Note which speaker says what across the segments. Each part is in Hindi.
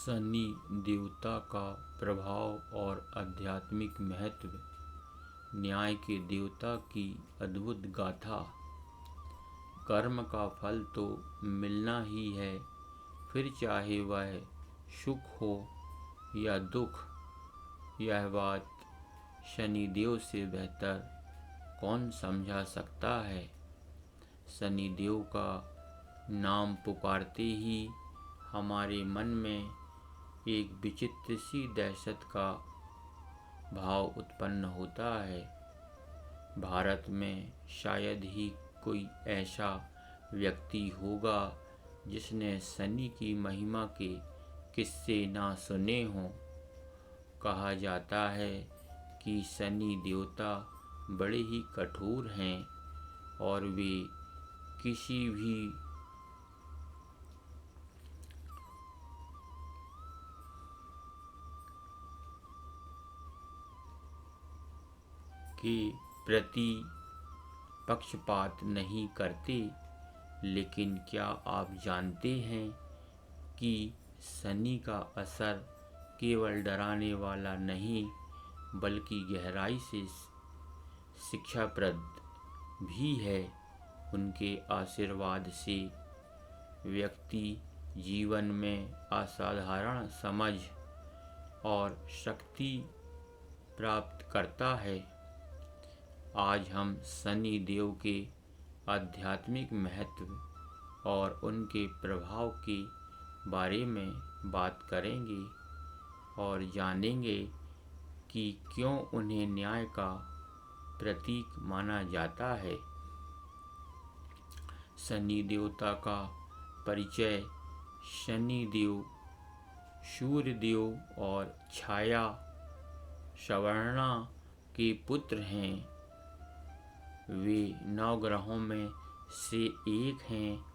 Speaker 1: शनि देवता का प्रभाव और आध्यात्मिक महत्व। न्याय के देवता की अद्भुत गाथा। कर्म का फल तो मिलना ही है, फिर चाहे वह सुख हो या दुख। यह बात शनिदेव से बेहतर कौन समझा सकता है। शनिदेव का नाम पुकारते ही हमारे मन में एक विचित्र सी दहशत का भाव उत्पन्न होता है। भारत में शायद ही कोई ऐसा व्यक्ति होगा जिसने शनि की महिमा के किस्से ना सुने हों। कहा जाता है कि शनि देवता बड़े ही कठोर हैं और वे किसी भी के प्रति पक्षपात नहीं करते। लेकिन क्या आप जानते हैं कि शनि का असर केवल डराने वाला नहीं बल्कि गहराई से शिक्षाप्रद भी है। उनके आशीर्वाद से व्यक्ति जीवन में असाधारण समझ और शक्ति प्राप्त करता है। आज हम शनि देव के आध्यात्मिक महत्व और उनके प्रभाव के बारे में बात करेंगे और जानेंगे कि क्यों उन्हें न्याय का प्रतीक माना जाता है। शनि देवता का परिचय। शनि देव सूर्य देव और छाया सवर्णा के पुत्र हैं। वे 9 ग्रहों में से एक हैं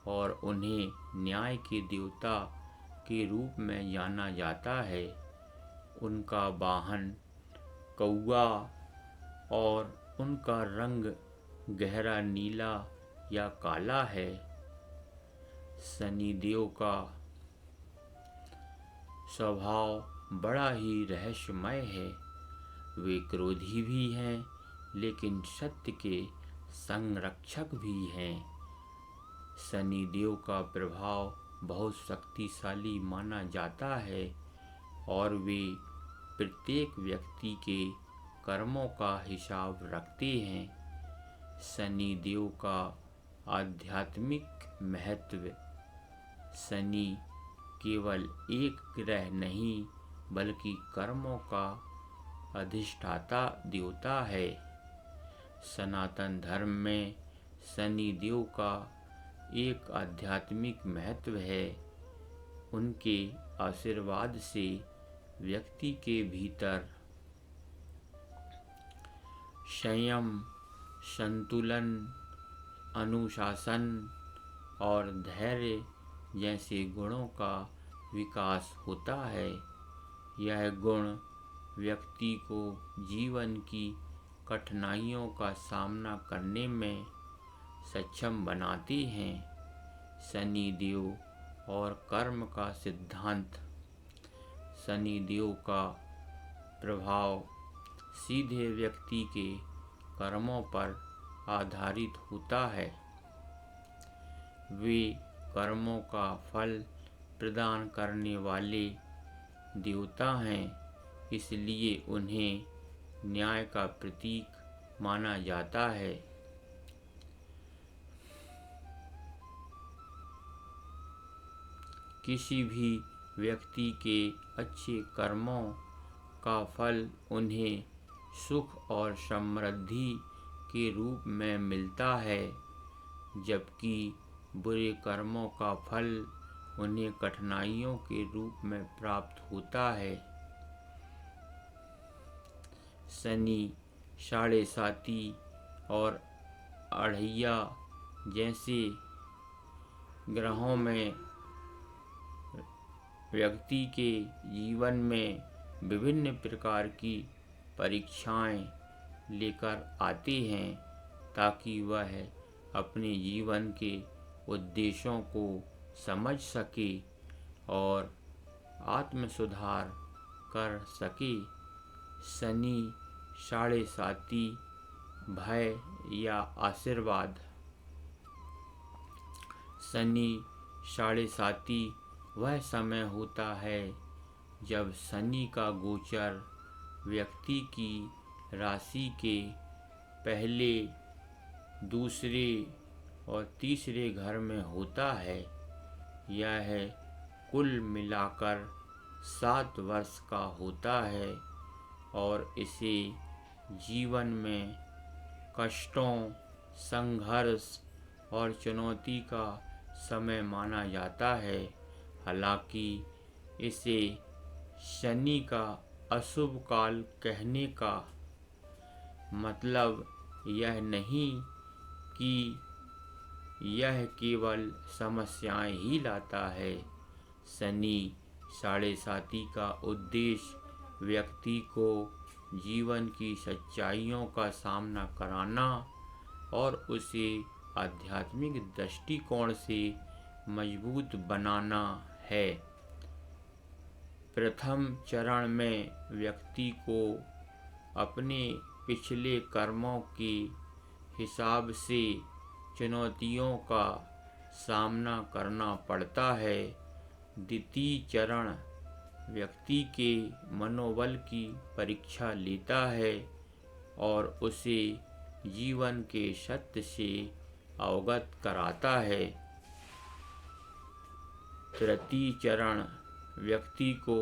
Speaker 1: और उन्हें न्याय के देवता के रूप में जाना जाता है। उनका वाहन कौवा और उनका रंग गहरा नीला या काला है। शनि देव का स्वभाव बड़ा ही रहस्यमय है। वे क्रोधी भी हैं लेकिन सत्य के संरक्षक भी हैं। शनि देव का प्रभाव बहुत शक्तिशाली माना जाता है और वे प्रत्येक व्यक्ति के कर्मों का हिसाब रखते हैं। शनि देव का आध्यात्मिक महत्व। शनि केवल एक ग्रह नहीं बल्कि कर्मों का अधिष्ठाता देवता है। सनातन धर्म में शनि देव का एक आध्यात्मिक महत्व है। उनके आशीर्वाद से व्यक्ति के भीतर संयम, संतुलन, अनुशासन और धैर्य जैसे गुणों का विकास होता है। यह गुण व्यक्ति को जीवन की कठिनाइयों का सामना करने में सक्षम बनाते हैं। शनि देव और कर्म का सिद्धांत। शनि देव का प्रभाव सीधे व्यक्ति के कर्मों पर आधारित होता है। वे कर्मों का फल प्रदान करने वाले देवता हैं, इसलिए उन्हें न्याय का प्रतीक माना जाता है। किसी भी व्यक्ति के अच्छे कर्मों का फल उन्हें सुख और समृद्धि के रूप में मिलता है, जबकि बुरे कर्मों का फल उन्हें कठिनाइयों के रूप में प्राप्त होता है। शनि साढ़े साती और अढ़ैया जैसे ग्रहों में व्यक्ति के जीवन में विभिन्न प्रकार की परीक्षाएं लेकर आते हैं ताकि वह अपने जीवन के उद्देश्यों को समझ सके और आत्म सुधार कर सके। शनि साढ़े साती भय या आशीर्वाद। शनि साढ़े साती वह समय होता है जब शनि का गोचर व्यक्ति की राशि के पहले, दूसरे और तीसरे घर में होता है। यह कुल मिलाकर 7 वर्ष का होता है और इसे जीवन में कष्टों, संघर्ष और चुनौती का समय माना जाता है। हालांकि इसे शनि का अशुभ काल कहने का मतलब यह नहीं कि यह केवल समस्याएं ही लाता है। शनि साढ़े साती का उद्देश्य व्यक्ति को जीवन की सच्चाइयों का सामना कराना और उसे आध्यात्मिक दृष्टिकोण से मजबूत बनाना है। प्रथम चरण में व्यक्ति को अपने पिछले कर्मों के हिसाब से चुनौतियों का सामना करना पड़ता है। द्वितीय चरण व्यक्ति के मनोबल की परीक्षा लेता है और उसे जीवन के सत्य से अवगत कराता है। तृतीय चरण व्यक्ति को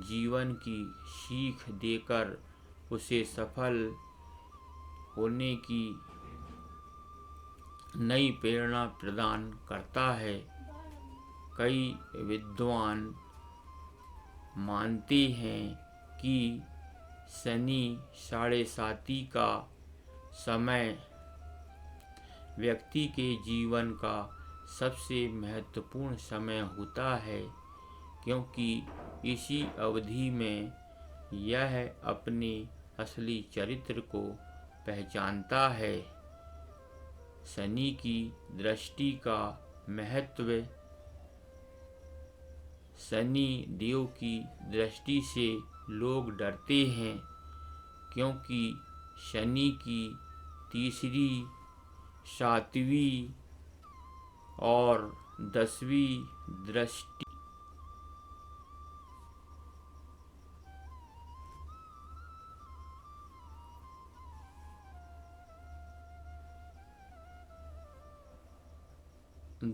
Speaker 1: जीवन की सीख देकर उसे सफल होने की नई प्रेरणा प्रदान करता है। कई विद्वान मानते हैं कि शनि साढ़े साती का समय व्यक्ति के जीवन का सबसे महत्वपूर्ण समय होता है, क्योंकि इसी अवधि में यह अपने असली चरित्र को पहचानता है। शनि की दृष्टि का महत्व। शनि देव की दृष्टि से लोग डरते हैं, क्योंकि शनि की तीसरी, 7वीं और 10वीं दृष्टि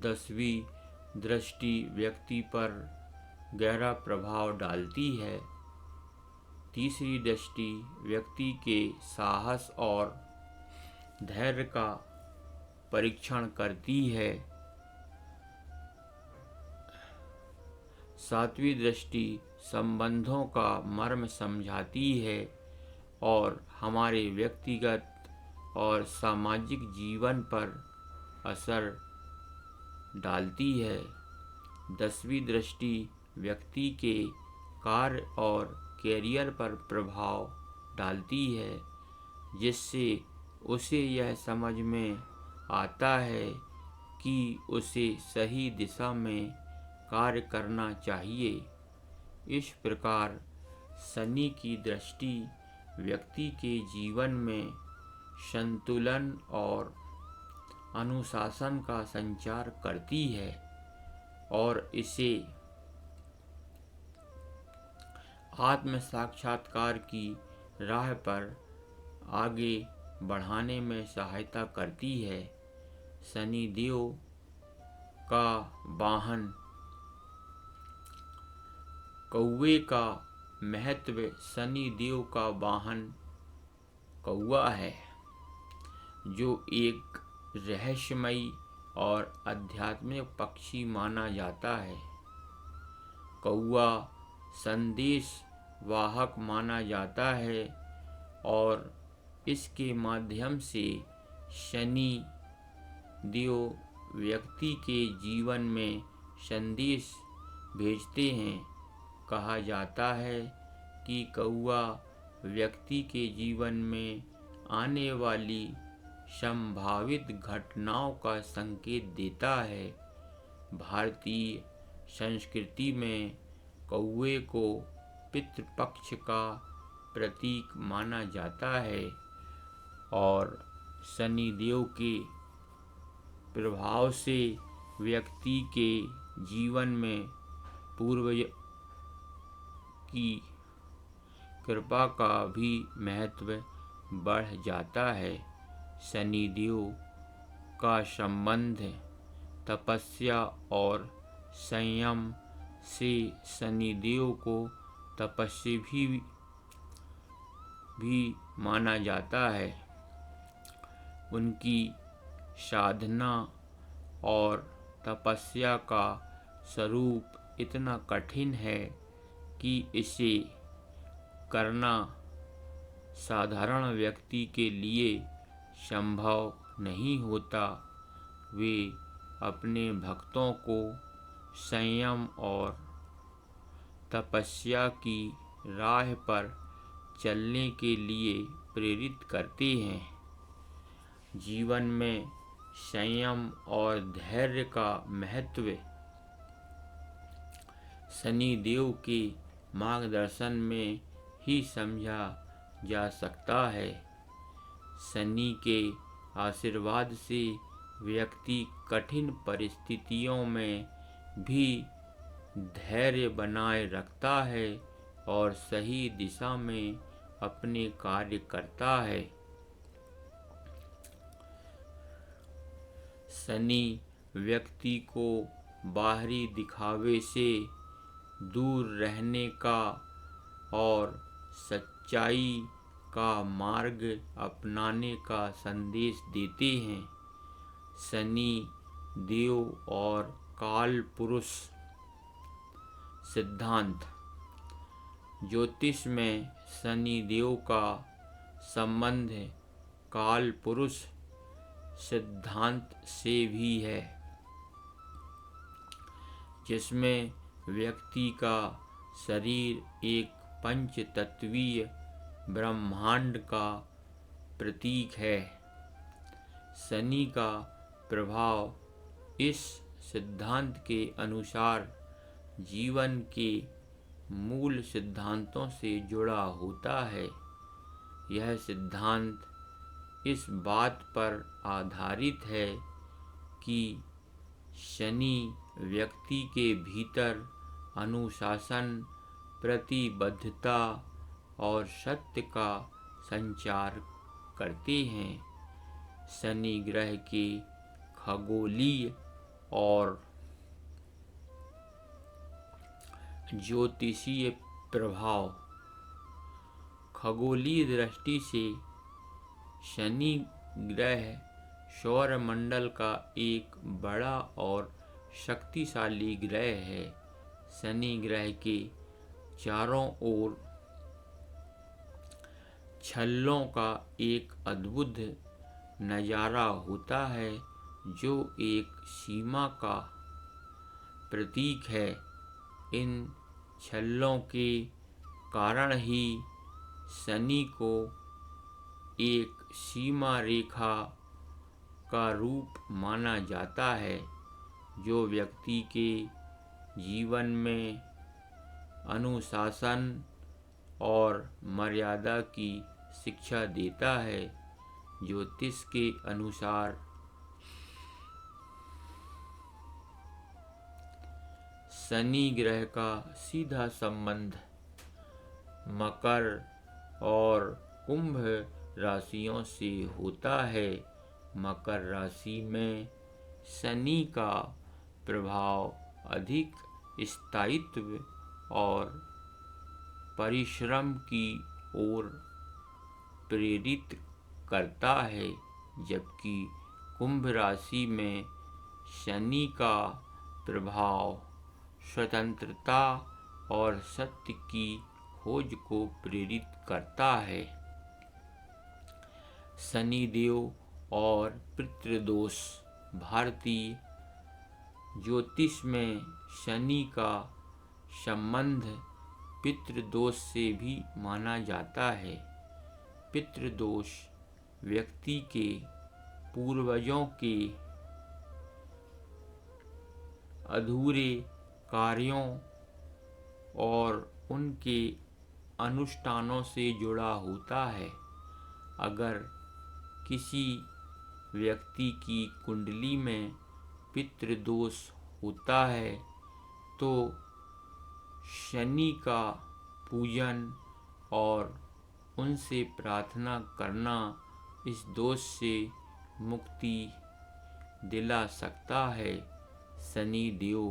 Speaker 1: 10वीं दृष्टि व्यक्ति पर गहरा प्रभाव डालती है। तीसरी दृष्टि व्यक्ति के साहस और धैर्य का परीक्षण करती है। 7वीं दृष्टि संबंधों का मर्म समझाती है और हमारे व्यक्तिगत और सामाजिक जीवन पर असर डालती है। 10वीं दृष्टि व्यक्ति के कार्य और कैरियर पर प्रभाव डालती है, जिससे उसे यह समझ में आता है कि उसे सही दिशा में कार्य करना चाहिए। इस प्रकार शनि की दृष्टि व्यक्ति के जीवन में संतुलन और अनुशासन का संचार करती है और इसे आत्म साक्षात्कार की राह पर आगे बढ़ाने में सहायता करती है। शनि देव का वाहन कौवे का महत्व। शनि देव का वाहन कौवा है, जो एक रहस्यमयी और आध्यात्मिक पक्षी माना जाता है। कौवा संदेश वाहक माना जाता है और इसके माध्यम से शनि देव व्यक्ति के जीवन में संदेश भेजते हैं। कहा जाता है कि कौवा व्यक्ति के जीवन में आने वाली संभावित घटनाओं का संकेत देता है। भारतीय संस्कृति में कौवे को पितृपक्ष का प्रतीक माना जाता है और शनिदेव के प्रभाव से व्यक्ति के जीवन में पूर्वज की कृपा का भी महत्व बढ़ जाता है। शनिदेव का संबंध तपस्या और संयम से शनिदेव को तपस्वी भी माना जाता है। उनकी साधना और तपस्या का स्वरूप इतना कठिन है कि इसे करना साधारण व्यक्ति के लिए संभव नहीं होता। वे अपने भक्तों को संयम और तपस्या की राह पर चलने के लिए प्रेरित करते हैं। जीवन में संयम और धैर्य का महत्व शनिदेव के मार्गदर्शन में ही समझा जा सकता है। शनि के आशीर्वाद से व्यक्ति कठिन परिस्थितियों में भी धैर्य बनाए रखता है और सही दिशा में अपने कार्य करता है। शनि व्यक्ति को बाहरी दिखावे से दूर रहने का और सच्चाई का मार्ग अपनाने का संदेश देते हैं। शनि देव और काल पुरुष सिद्धांत। ज्योतिष में शनि देव का संबंध काल पुरुष सिद्धांत से भी है, जिसमें व्यक्ति का शरीर एक पंचतत्वीय ब्रह्मांड का प्रतीक है। शनि का प्रभाव इस सिद्धांत के अनुसार जीवन के मूल सिद्धांतों से जुड़ा होता है। यह सिद्धांत इस बात पर आधारित है कि शनि व्यक्ति के भीतर अनुशासन, प्रतिबद्धता और सत्य का संचार करते हैं। शनि ग्रह के खगोलीय और ज्योतिषीय प्रभाव। खगोलीय दृष्टि से शनि ग्रह सौरमंडल का एक बड़ा और शक्तिशाली ग्रह है। शनि ग्रह के चारों ओर छल्लों का एक अद्भुत नज़ारा होता है, जो एक सीमा का प्रतीक है। इन छल्लों के कारण ही शनि को एक सीमा रेखा का रूप माना जाता है, जो व्यक्ति के जीवन में अनुशासन और मर्यादा की शिक्षा देता है। ज्योतिष के अनुसार शनि ग्रह का सीधा संबंध मकर और कुंभ राशियों से होता है। मकर राशि में शनि का प्रभाव अधिक स्थायित्व और परिश्रम की ओर प्रेरित करता है, जबकि कुंभ राशि में शनि का प्रभाव स्वतंत्रता और सत्य की खोज को प्रेरित करता है। शनिदेव और पितृदोष। भारतीय ज्योतिष में शनि का संबंध पितृदोष से भी माना जाता है। पितृदोष व्यक्ति के पूर्वजों के अधूरे कार्यों और उनके अनुष्ठानों से जुड़ा होता है। अगर किसी व्यक्ति की कुंडली में पितृदोष होता है तो शनि का पूजन और उनसे प्रार्थना करना इस दोष से मुक्ति दिला सकता है। शनि देव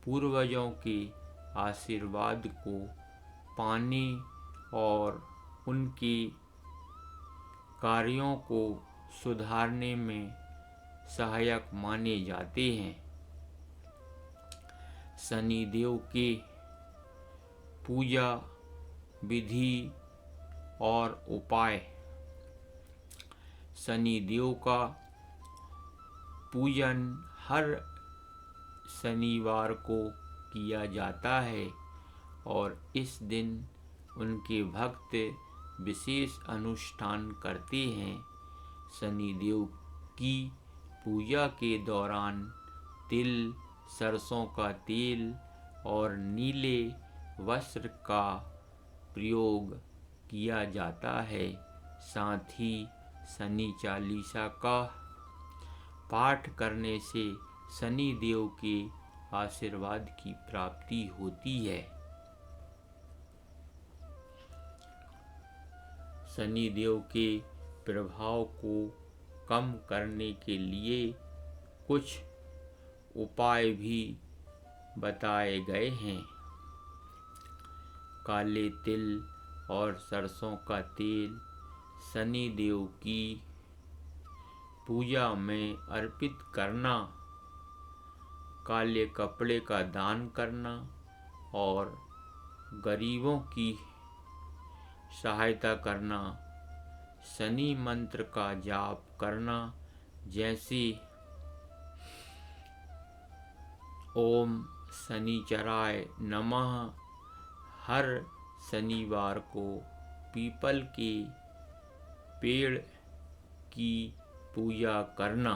Speaker 1: पूर्वजों के आशीर्वाद को पाने और उनके कार्यों को सुधारने में सहायक माने जाते हैं। शनि देव के पूजा विधि और उपाय। शनि देव का पूजन हर शनिवार को किया जाता है और इस दिन उनके भक्त विशेष अनुष्ठान करते हैं। शनि देव की पूजा के दौरान तिल, सरसों का तेल और नीले वस्त्र का प्रयोग किया जाता है। साथ ही शनि चालीसा का पाठ करने से शनि देव के आशीर्वाद की प्राप्ति होती है। शनि देव के प्रभाव को कम करने के लिए कुछ उपाय भी बताए गए हैं। काले तिल और सरसों का तेल शनि देव की पूजा में अर्पित करना, काले कपड़े का दान करना और गरीबों की सहायता करना, शनि मंत्र का जाप करना जैसे ओम शनिचराय नमः हर शनिवार को पीपल के पेड़ की पूजा करना।